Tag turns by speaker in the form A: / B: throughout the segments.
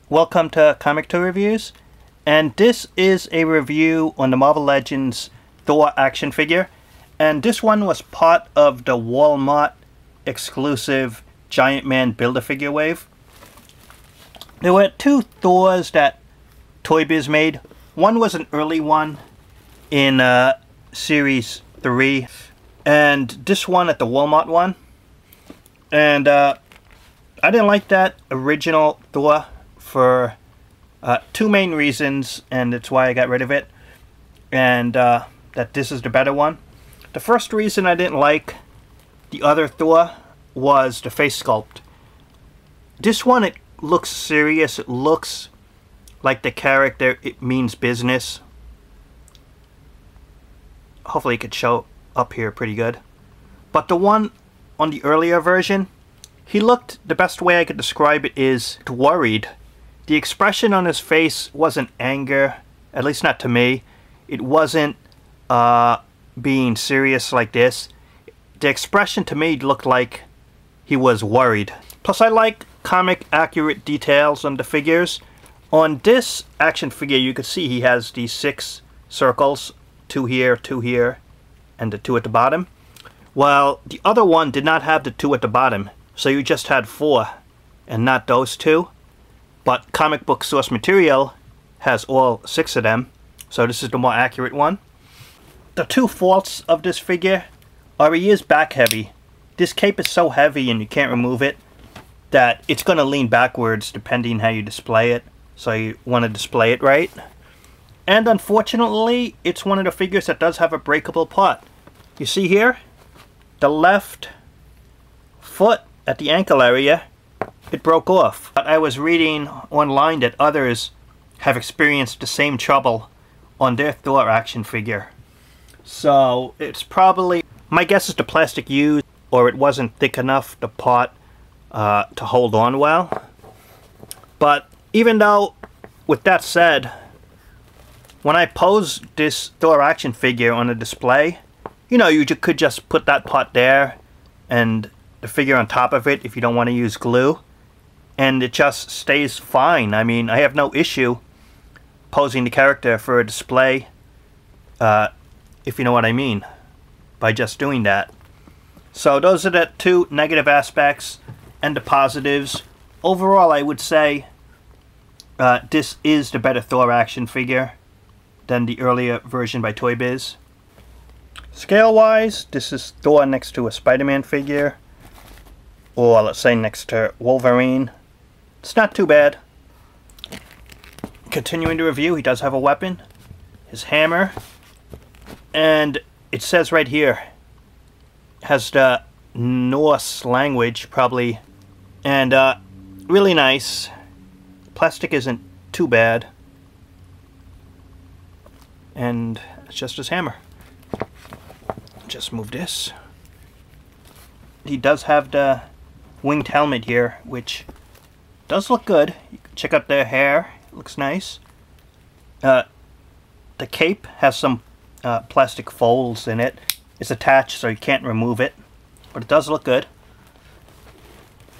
A: Welcome to Comic Toy Reviews, and this is a review on the Marvel Legends Thor action figure, and this one was part of the Walmart exclusive Giant Man Build-A-Figure wave. There were two Thors that Toy Biz made. One was an early one in Series 3, and this one at the Walmart one. And I didn't like that original Thor for two main reasons, and that's why I got rid of it, and that this is the better one. The first reason I didn't like the other Thor was the face sculpt. This one, it looks serious. It looks like the character, it means business. Hopefully it could show up here pretty good. But the one on the earlier version, he looked, the best way I could describe it is worried. The expression on his face wasn't anger, at least not to me. It wasn't being serious like this. The expression to me looked like he was worried. Plus I like comic accurate details on the figures. On this action figure you could see he has these 6 circles, 2 here, 2 here, and the 2 at the bottom. Well, the other one did not have the 2 at the bottom, so you just had 4 and not those 2. But comic book source material has all 6 of them, so this is the more accurate one. The two faults of this figure are he is back heavy. This cape is so heavy and you can't remove it that it's going to lean backwards depending how you display it, so you want to display it right. And unfortunately, it's one of the figures that does have a breakable part. You see here, the left foot at the ankle area, it broke off. But I was reading online that others have experienced the same trouble on their Thor action figure. So it's probably, my guess is the plastic used, or it wasn't thick enough, the part, to hold on well. But even though, with that said, when I pose this Thor action figure on a display, you know, you could just put that part there and the figure on top of it if you don't want to use glue, and it just stays fine. I mean, I have no issue posing the character for a display, if you know what I mean, by just doing that. So those are the two negative aspects and the positives. Overall, I would say this is the better Thor action figure than the earlier version by Toy Biz. Scale-wise, this is Thor next to a Spider-Man figure, or let's say next to Wolverine. It's not too bad. Continuing the review, he does have a weapon, his hammer, and it says right here, has the Norse language probably, and really nice. Plastic isn't too bad, and it's just his hammer. Just move this. He does have the winged helmet here, which does look good. You can check out the hair, it looks nice. The cape has some plastic folds in it. It's attached so you can't remove it, but it does look good.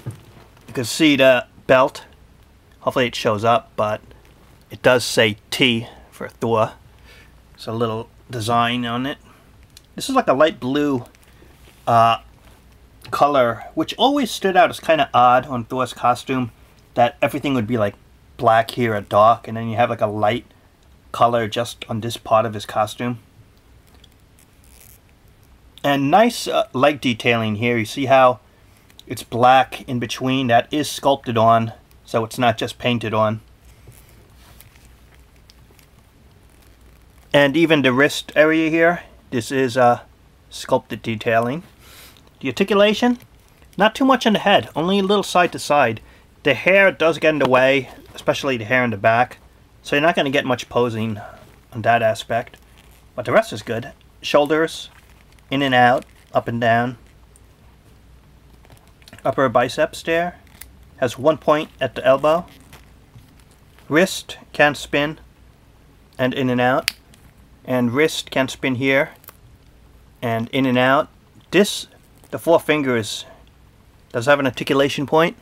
A: You can see the belt. Hopefully it shows up, but it does say T for Thor. It's a little design on it. This is like a light blue color, which always stood out as kind of odd on Thor's costume, that everything would be like black here or dark, and then you have like a light color just on this part of his costume. And nice leg detailing here. You see how it's black in between? That is sculpted on, so it's not just painted on. And even the wrist area here, this is sculpted detailing. The articulation, not too much on the head, only a little side to side. The hair does get in the way, especially the hair in the back, so you're not going to get much posing on that aspect. But the rest is good. Shoulders, in and out, up and down. Upper biceps there, has one point at the elbow. Wrist can spin, and in and out. And wrist can spin here, and in and out. This, the 4 fingers, does have an articulation point,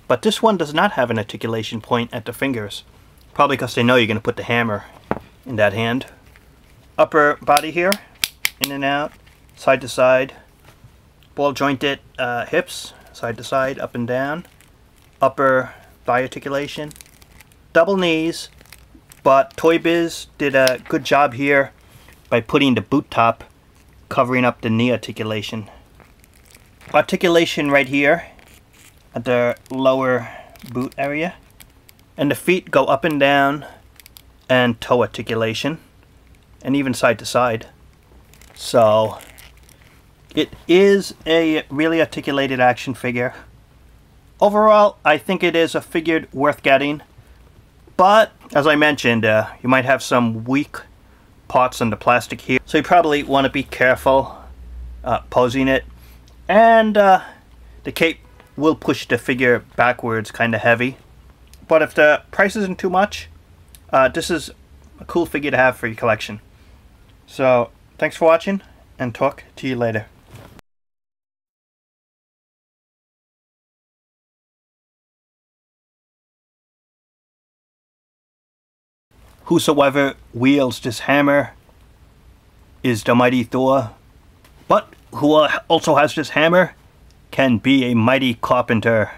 A: But this one does not have an articulation point at the fingers. Probably because they know you're going to put the hammer in that hand. Upper body here, in and out, side to side. Ball jointed hips, side to side, up and down. Upper thigh articulation. Double knees, but Toy Biz did a good job here by putting the boot top covering up the knee articulation. Articulation right here at the lower boot area. And the feet go up and down, and toe articulation, and even side to side. So it is a really articulated action figure. Overall, I think it is a figure worth getting. But, as I mentioned, you might have some weak parts on the plastic here. So you probably want to be careful posing it. And the cape will push the figure backwards, kind of heavy. But if the price isn't too much, this is a cool figure to have for your collection. So, thanks for watching, and talk to you later. Whosoever wields this hammer is the mighty Thor, but who also has this hammer can be a mighty carpenter.